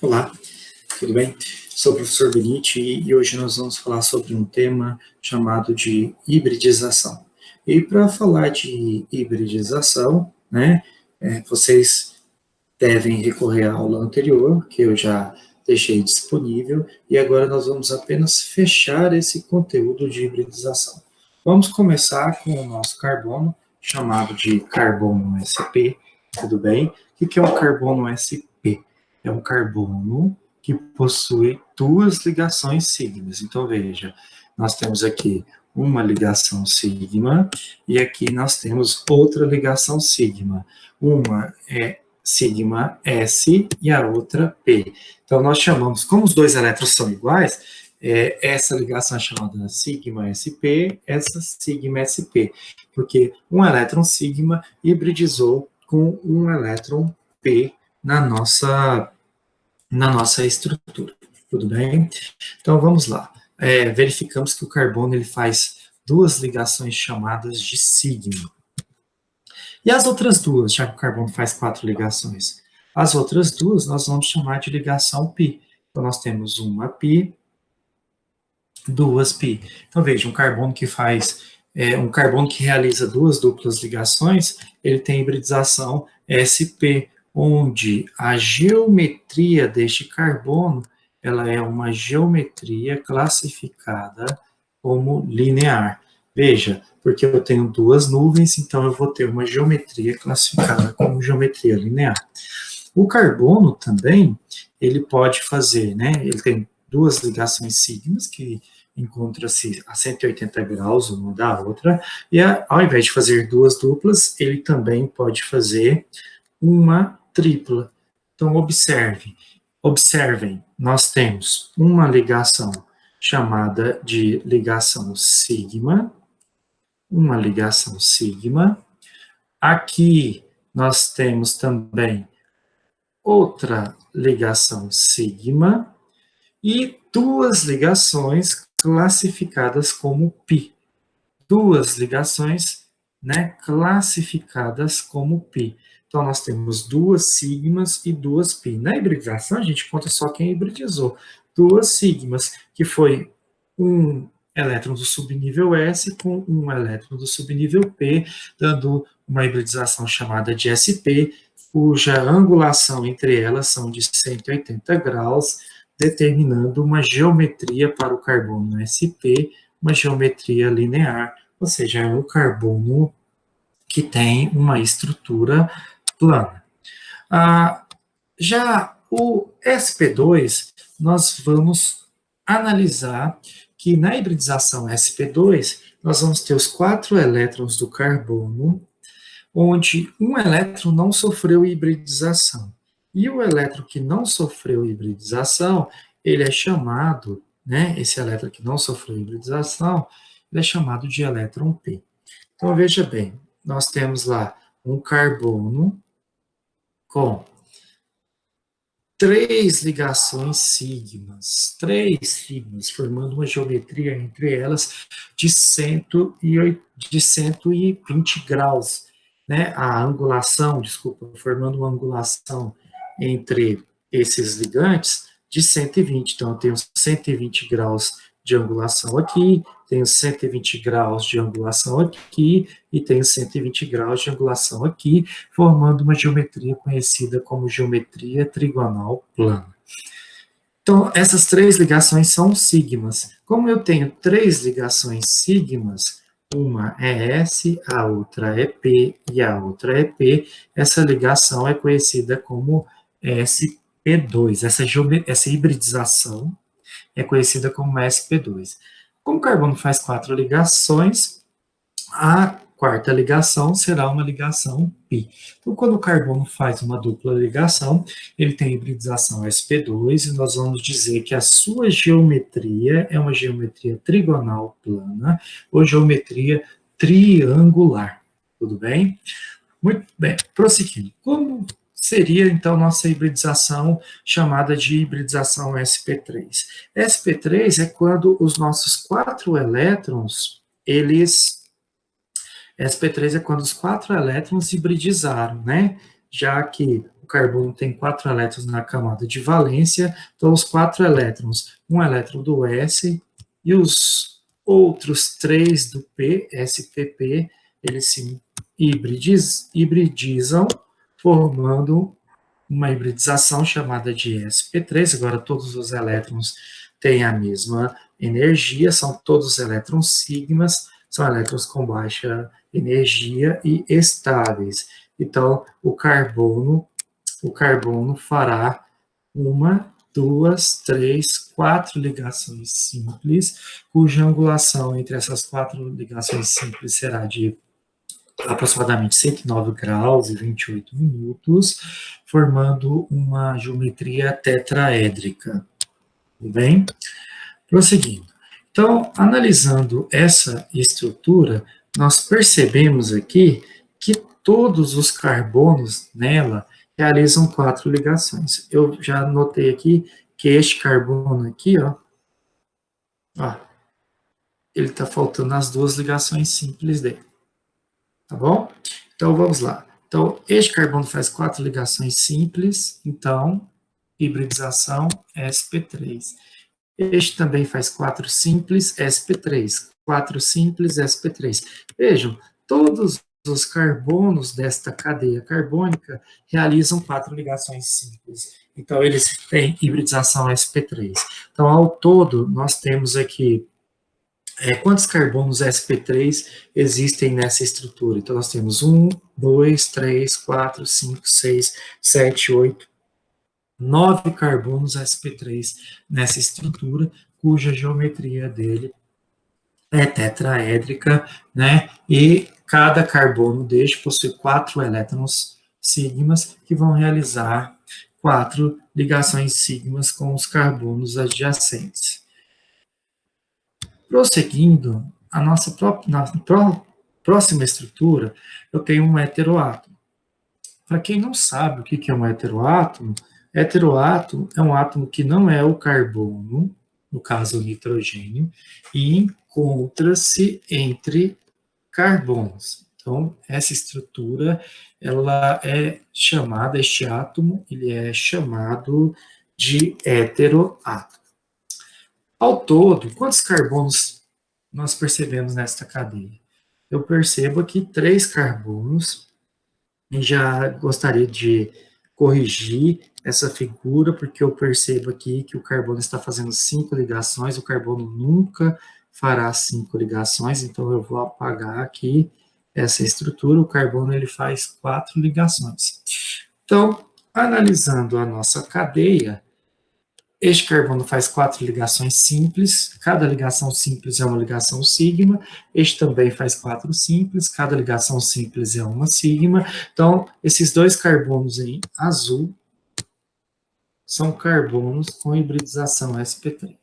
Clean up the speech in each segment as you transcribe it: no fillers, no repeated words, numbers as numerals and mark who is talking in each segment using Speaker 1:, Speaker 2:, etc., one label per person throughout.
Speaker 1: Olá, tudo bem? Sou o professor Benite e hoje nós vamos falar sobre um tema chamado de hibridização. E para falar de hibridização, vocês devem recorrer à aula anterior, que eu já deixei disponível, e agora nós vamos apenas fechar esse conteúdo de hibridização. Vamos começar com o nosso carbono, chamado de carbono sp, tudo bem? O que é um carbono sp? É um carbono que possui duas ligações sigmas. Então, veja, nós temos aqui uma ligação sigma, e aqui nós temos outra ligação sigma. Uma é sigma S e a outra P. Então, nós chamamos, como os dois elétrons são iguais, essa ligação é chamada sigma SP, essa sigma SP, porque um elétron sigma hibridizou com um elétron P na nossa estrutura, tudo bem? Então, vamos lá. Verificamos que o carbono ele faz duas ligações chamadas de sigma. E as outras duas, já que o carbono faz 4 ligações? As outras duas nós vamos chamar de ligação pi. Então, nós temos uma pi, duas pi. Então, veja, um carbono que realiza duas duplas ligações, ele tem hibridização sp, onde a geometria deste carbono, ela é uma geometria classificada como linear. Veja, porque eu tenho duas nuvens, então eu vou ter uma geometria classificada como geometria linear. O carbono também, ele pode fazer, ele tem duas ligações sigmas que encontram-se a 180 graus uma da outra, e ao invés de fazer duas duplas, ele também pode fazer uma tripla. Então, observem, nós temos uma ligação chamada de ligação sigma, uma ligação sigma. Aqui nós temos também outra ligação sigma e duas ligações classificadas como pi. Duas ligações, classificadas como pi. Então, nós temos duas sigmas e duas pi. Na hibridização, a gente conta só quem hibridizou. Duas sigmas, que foi um elétron do subnível S com um elétron do subnível P, dando uma hibridização chamada de sp, cuja angulação entre elas são de 180 graus, determinando uma geometria para o carbono sp, uma geometria linear, ou seja, é um carbono que tem uma estrutura plana. Já o sp2, nós vamos analisar que na hibridização sp2, nós vamos ter os 4 elétrons do carbono, onde um elétron não sofreu hibridização. E o elétron que não sofreu hibridização, ele é chamado, esse elétron que não sofreu hibridização, ele é chamado de elétron P. Então, veja bem, nós temos lá um carbono com 3 ligações sigmas, formando uma geometria entre elas de 120 graus. A angulação, formando uma angulação entre esses ligantes de 120. Então, eu tenho 120 graus de angulação aqui, tenho 120 graus de angulação aqui, e tenho 120 graus de angulação aqui, formando uma geometria conhecida como geometria trigonal plana. Então, essas 3 ligações são sigmas. Como eu tenho 3 ligações sigmas, uma é S, a outra é P e a outra é P, essa ligação é conhecida como sp2. Essa hibridização é conhecida como sp2. Como o carbono faz 4 ligações, a quarta ligação será uma ligação pi. Então, quando o carbono faz uma dupla ligação, ele tem hibridização sp2, e nós vamos dizer que a sua geometria é uma geometria trigonal plana, ou geometria triangular. Tudo bem? Muito bem, prosseguindo. Como seria, então, nossa hibridização chamada de hibridização sp3? sp3 é quando os nossos 4 elétrons, sp3 é quando os 4 elétrons hibridizaram, já que o carbono tem 4 elétrons na camada de valência, então os 4 elétrons, um elétron do S e os outros 3 do P, spp, eles se hibridizam, formando uma hibridização chamada de sp3. Agora todos os elétrons têm a mesma energia, são todos elétrons sigmas, são elétrons com baixa energia e estáveis. Então, o carbono fará uma, duas, três, 4 ligações simples, cuja angulação entre essas 4 ligações simples será de aproximadamente 109 graus e 28 minutos, formando uma geometria tetraédrica. Tudo bem? Prosseguindo. Então, analisando essa estrutura, nós percebemos aqui que todos os carbonos nela realizam 4 ligações. Eu já notei aqui que este carbono aqui, ó, ele está faltando as 2 ligações simples dele. Tá bom? Então, vamos lá. Então, este carbono faz 4 ligações simples, então, hibridização sp3. Este também faz 4 simples sp3. 4 simples sp3. Vejam, todos os carbonos desta cadeia carbônica realizam 4 ligações simples. Então, eles têm hibridização sp3. Então, ao todo, nós temos aqui quantos carbonos sp3 existem nessa estrutura? Então, nós temos 1, 2, 3, 4, 5, 6, 7, 8, 9 carbonos sp3 nessa estrutura, cuja geometria dele é tetraédrica, né? E cada carbono deste possui 4 elétrons sigmas que vão realizar 4 ligações sigmas com os carbonos adjacentes. Prosseguindo, na próxima estrutura, eu tenho um heteroátomo. Para quem não sabe o que é um heteroátomo é um átomo que não é o carbono, no caso o nitrogênio, e encontra-se entre carbonos. Então, essa estrutura, ela é chamada, este átomo, ele é chamado de heteroátomo. Ao todo, quantos carbonos nós percebemos nesta cadeia? Eu percebo aqui 3 carbonos, e já gostaria de corrigir essa figura, porque eu percebo aqui que o carbono está fazendo 5 ligações, o carbono nunca fará 5 ligações, então eu vou apagar aqui essa estrutura, o carbono ele faz 4 ligações. Então, analisando a nossa cadeia, este carbono faz 4 ligações simples, cada ligação simples é uma ligação sigma, este também faz 4 simples, cada ligação simples é uma sigma. Então, esses 2 carbonos em azul são carbonos com hibridização sp3.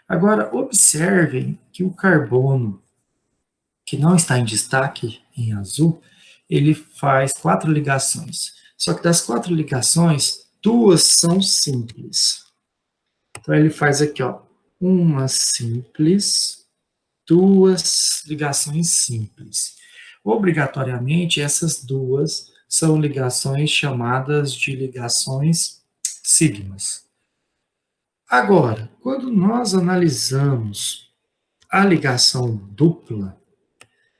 Speaker 1: Agora, observem que o carbono que não está em destaque em azul, ele faz 4 ligações. Só que das 4 ligações, 2 são simples. Então, ele faz aqui, ó, uma simples, 2 ligações simples. Obrigatoriamente, essas 2 são ligações chamadas de ligações sigmas. Agora, quando nós analisamos a ligação dupla,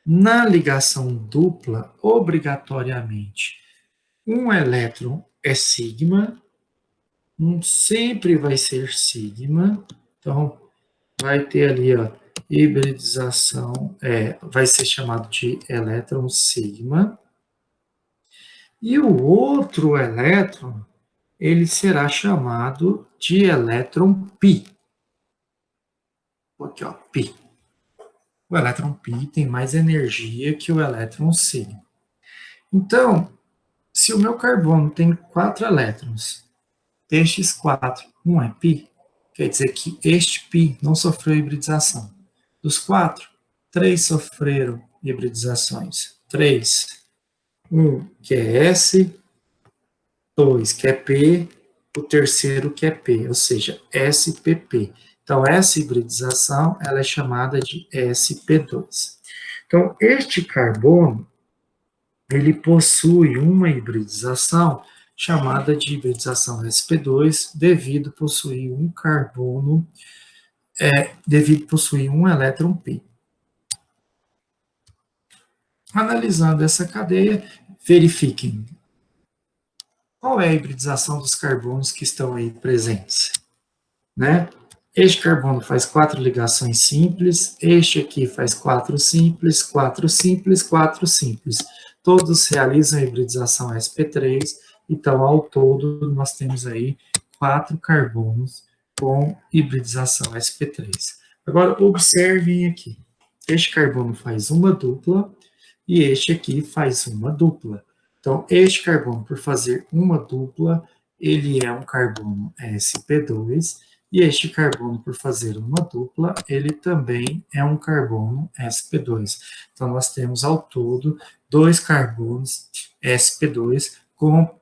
Speaker 1: na ligação dupla, obrigatoriamente, um elétron é sigma, sempre vai ser sigma, então vai ter ali, ó, hibridização, vai ser chamado de elétron sigma, e o outro elétron, ele será chamado de elétron pi. Aqui, ó, pi. O elétron pi tem mais energia que o elétron sigma. Então, se o meu carbono tem 4 elétrons, destes 4, um é π, quer dizer que este π não sofreu hibridização. Dos 4, 3 sofreram hibridizações. 3. 1 que é S, 2 que é P, o terceiro que é P, ou seja, SPP. Então, essa hibridização ela é chamada de sp2. Então, este carbono, ele possui uma hibridização chamada de hibridização sp2, devido possuir um carbono, devido possuir um elétron π. Analisando essa cadeia, verifiquem qual é a hibridização dos carbonos que estão aí presentes, né? Este carbono faz 4 ligações simples, este aqui faz 4 simples, 4 simples, 4 simples. Todos realizam a hibridização sp3, então, ao todo, nós temos aí 4 carbonos com hibridização sp3. Agora, observem aqui. Este carbono faz uma dupla e este aqui faz uma dupla. Então, este carbono, por fazer uma dupla, ele é um carbono sp2, e este carbono, por fazer uma dupla, ele também é um carbono sp2. Então, nós temos ao todo 2 carbonos sp2 com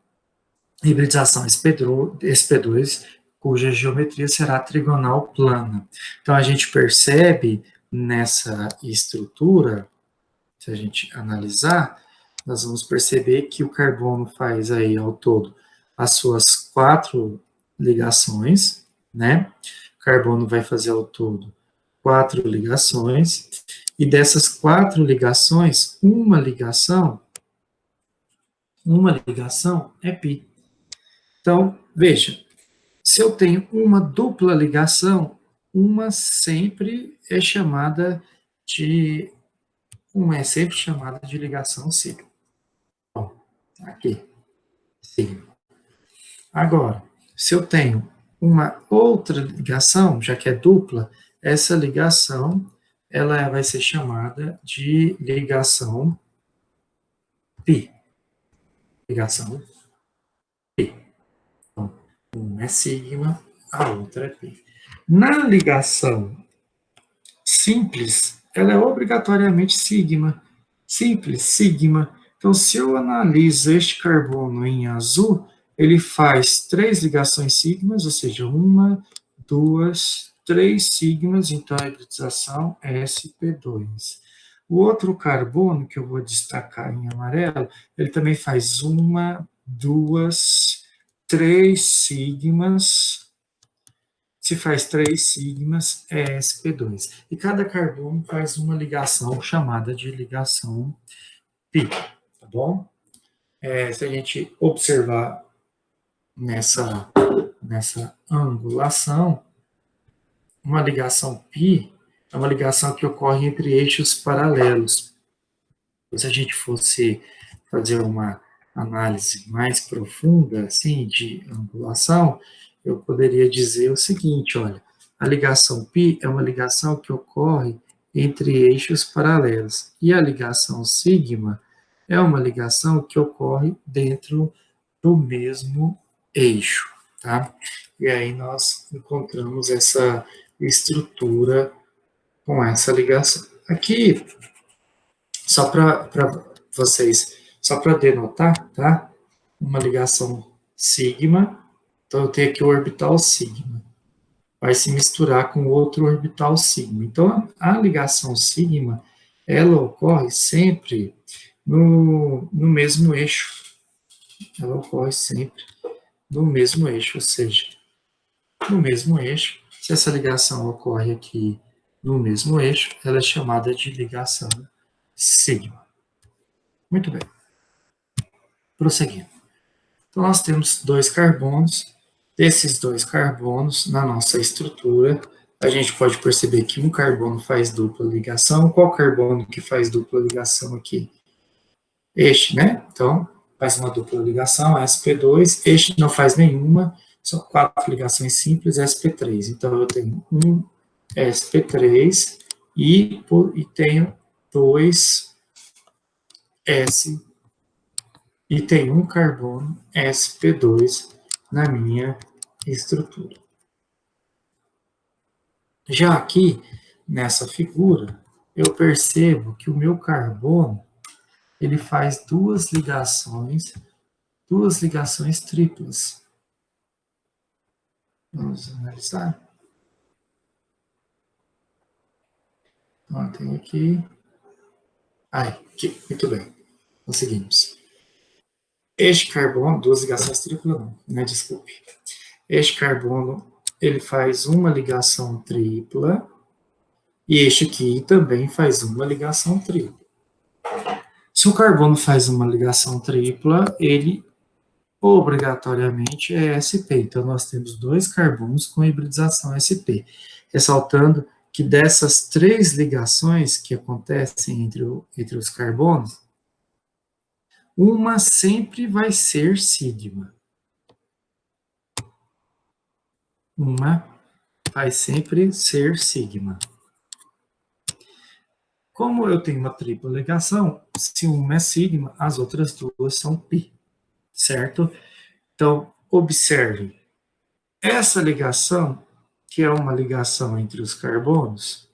Speaker 1: hibridização sp2, cuja geometria será trigonal plana. Então, a gente percebe nessa estrutura, se a gente analisar, nós vamos perceber que o carbono faz aí ao todo as suas 4 ligações, né? O carbono vai fazer ao todo 4 ligações, e dessas 4 ligações, uma ligação é π. Então, veja, se eu tenho uma dupla ligação, uma sempre é chamada de ligação sigma. Bom, aqui, sigma. Agora, se eu tenho uma outra ligação, já que é dupla, essa ligação ela vai ser chamada de ligação π. Ligação π. Então, uma é sigma, a outra é π. Na ligação simples, ela é obrigatoriamente sigma. Simples, sigma. Então, se eu analiso este carbono em azul, ele faz 3 ligações sigmas, ou seja, 1, 2, 3 sigmas, então a hibridização é sp2. O outro carbono, que eu vou destacar em amarelo, ele também faz 1, 2, 3 sigmas. Se faz 3 sigmas, é sp2. E cada carbono faz uma ligação chamada de ligação π, tá bom? Se a gente observar nessa angulação, uma ligação π é uma ligação que ocorre entre eixos paralelos. Se a gente fosse fazer uma análise mais profunda, assim, de angulação, eu poderia dizer o seguinte, olha, a ligação π é uma ligação que ocorre entre eixos paralelos, e a ligação sigma é uma ligação que ocorre dentro do mesmo eixo, tá? E aí nós encontramos essa estrutura com essa ligação. Aqui, só para vocês, só para denotar, tá? Uma ligação sigma, então eu tenho aqui o orbital sigma, vai se misturar com outro orbital sigma. Então, a ligação sigma, ela ocorre sempre no mesmo eixo. Ela ocorre sempre no mesmo eixo, ou seja, no mesmo eixo. Se essa ligação ocorre aqui no mesmo eixo, ela é chamada de ligação sigma. Muito bem. Prosseguindo. Então, nós temos 2 carbonos. Desses 2 carbonos, na nossa estrutura, a gente pode perceber que um carbono faz dupla ligação. Qual carbono que faz dupla ligação aqui? Este, né? Então, faz uma dupla ligação, sp2. Este não faz nenhuma, são 4 ligações simples, sp3. Então, eu tenho um sp3 e tenho 2 S e tem um carbono sp2 na minha estrutura. Já aqui, nessa figura, eu percebo que o meu carbono, ele faz duas ligações triplas. Vamos analisar. Então, tem aqui. Aqui, muito bem. Conseguimos. Este carbono, duas ligações triplas não, né, desculpe. Este carbono, ele faz uma ligação tripla, e este aqui também faz uma ligação tripla. Se o carbono faz uma ligação tripla, ele obrigatoriamente é sp. Então, nós temos dois carbonos com hibridização sp. Ressaltando que dessas três ligações que acontecem entre os carbonos, uma sempre vai ser sigma. Uma vai sempre ser sigma. Como eu tenho uma tripla ligação, se uma é sigma, as outras duas são pi, certo? Então, observe, essa ligação, que é uma ligação entre os carbonos,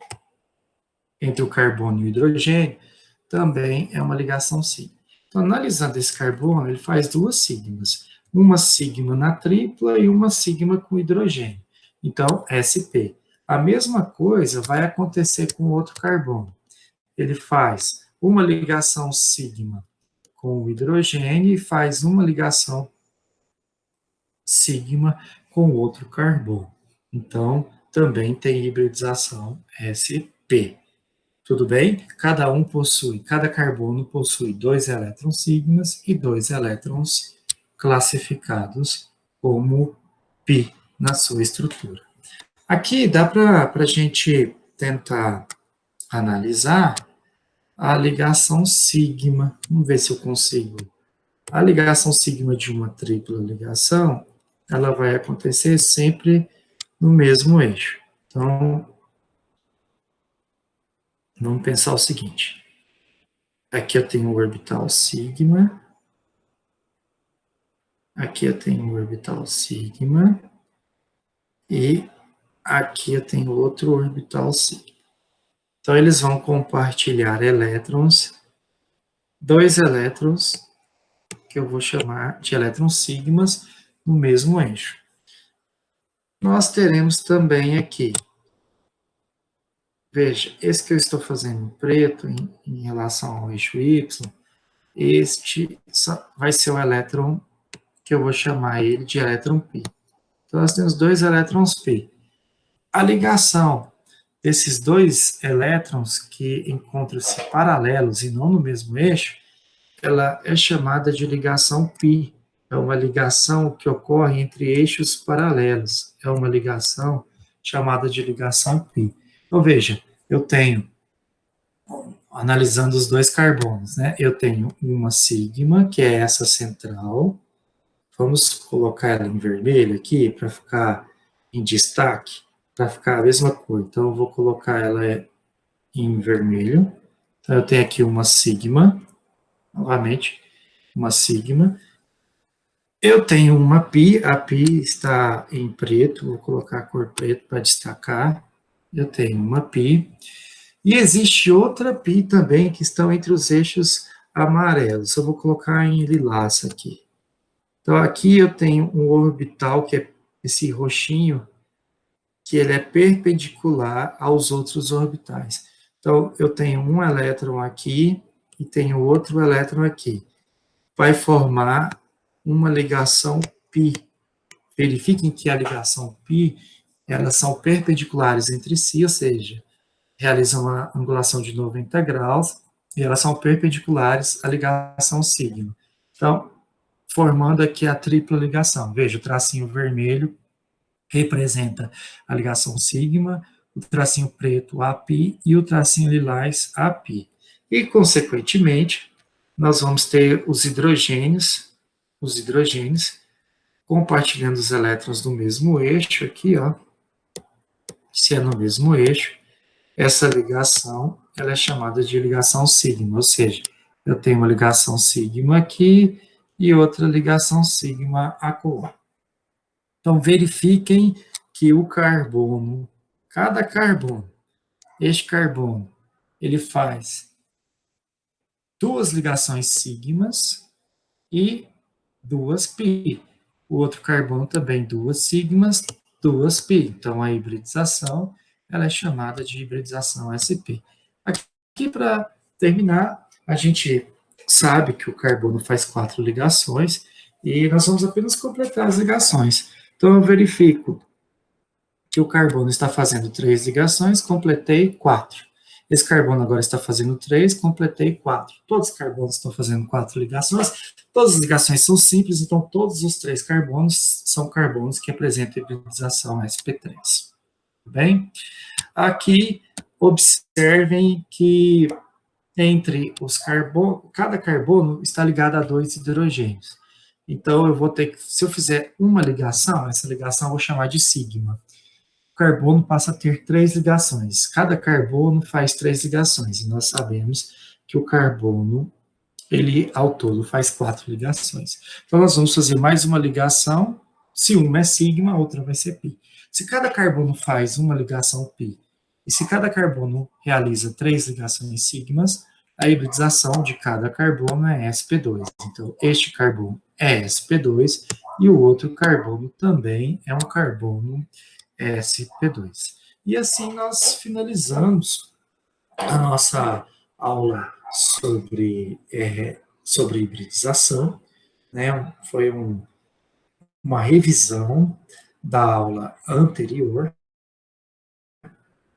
Speaker 1: entre o carbono e o hidrogênio, também é uma ligação sigma. Então, analisando esse carbono, ele faz duas sigmas, uma sigma na tripla e uma sigma com hidrogênio. Então, sp. A mesma coisa vai acontecer com o outro carbono. Ele faz uma ligação sigma com o hidrogênio e faz uma ligação sigma com outro carbono. Então, também tem hibridização sp. Tudo bem? Cada carbono possui dois elétrons sigmas e dois elétrons classificados como pi na sua estrutura. Aqui dá para a gente tentar analisar a ligação sigma. Vamos ver se eu consigo. A ligação sigma de uma tripla ligação, ela vai acontecer sempre no mesmo eixo. Então, vamos pensar o seguinte. Aqui eu tenho o orbital sigma. Aqui eu tenho o orbital sigma. E aqui eu tenho outro orbital sigma. Então, eles vão compartilhar elétrons, dois elétrons, que eu vou chamar de elétrons sigmas, no mesmo eixo. Nós teremos também aqui, veja, esse que eu estou fazendo em preto, em relação ao eixo Y, este vai ser o elétron que eu vou chamar ele de elétron π. Então, nós temos dois elétrons π. A ligação desses dois elétrons que encontram-se paralelos e não no mesmo eixo, ela é chamada de ligação π. É uma ligação que ocorre entre eixos paralelos. É uma ligação chamada de ligação π. Então, veja, eu tenho, analisando os dois carbonos, né? Eu tenho uma sigma, que é essa central. Vamos colocar ela em vermelho aqui, para ficar em destaque, para ficar a mesma cor. Então, eu vou colocar ela em vermelho. Então, eu tenho aqui uma sigma, novamente, uma sigma. Eu tenho uma π, a π está em preto, vou colocar a cor preto para destacar. Eu tenho uma π. E existe outra π também, que estão entre os eixos amarelos. Eu vou colocar em lilás aqui. Então, aqui eu tenho um orbital, que é esse roxinho, que ele é perpendicular aos outros orbitais. Então, eu tenho um elétron aqui e tenho outro elétron aqui. Vai formar uma ligação π. Verifiquem que a ligação π, elas são perpendiculares entre si, ou seja, realizam uma angulação de 90 graus, e elas são perpendiculares à ligação sigma. Então, formando aqui a tripla ligação. Veja, o tracinho vermelho representa a ligação sigma, o tracinho preto Aπ e o tracinho lilás Aπ. E, consequentemente, nós vamos ter os hidrogênios compartilhando os elétrons do mesmo eixo aqui, ó. Se é no mesmo eixo, essa ligação ela é chamada de ligação sigma, ou seja, eu tenho uma ligação sigma aqui e outra ligação sigma acolá. Então, verifiquem que o carbono, cada carbono, este carbono, ele faz duas ligações sigmas e duas π. O outro carbono também duas sigmas, duas π. Então, a hibridização ela é chamada de hibridização sp. Aqui, para terminar, a gente sabe que o carbono faz 4 ligações e nós vamos apenas completar as ligações. Então, eu verifico que o carbono está fazendo 3 ligações, completei 4. Esse carbono agora está fazendo 3, completei 4. Todos os carbonos estão fazendo 4 ligações. Todas as ligações são simples, então todos os 3 carbonos são carbonos que apresentam hibridização sp3. Bem? Aqui, observem que entre os carbonos, cada carbono está ligado a 2 hidrogênios. Então, eu vou ter que, se eu fizer uma ligação, essa ligação eu vou chamar de sigma. O carbono passa a ter 3 ligações. Cada carbono faz 3 ligações. E nós sabemos que o carbono, ele ao todo faz 4 ligações. Então, nós vamos fazer mais uma ligação. Se uma é sigma, a outra vai ser pi. Se cada carbono faz uma ligação pi, e se cada carbono realiza 3 ligações sigmas, a hibridização de cada carbono é sp2. Então, este carbono é sp2 e o outro carbono também é um carbono sp2. E assim nós finalizamos a nossa aula sobre hibridização, né? Foi uma revisão da aula anterior,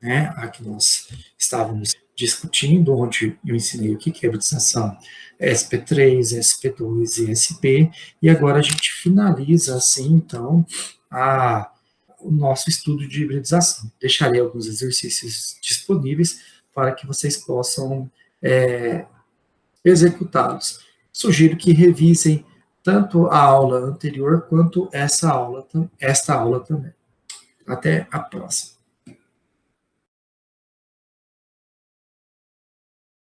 Speaker 1: né, a que nós estávamos discutindo, onde eu ensinei o que é hibridização sp3, sp2 e sp, e agora a gente finaliza, assim, então, o nosso estudo de hibridização. Deixarei alguns exercícios disponíveis para que vocês possam executá-los. Sugiro que revisem tanto a aula anterior quanto esta aula também. Até a próxima.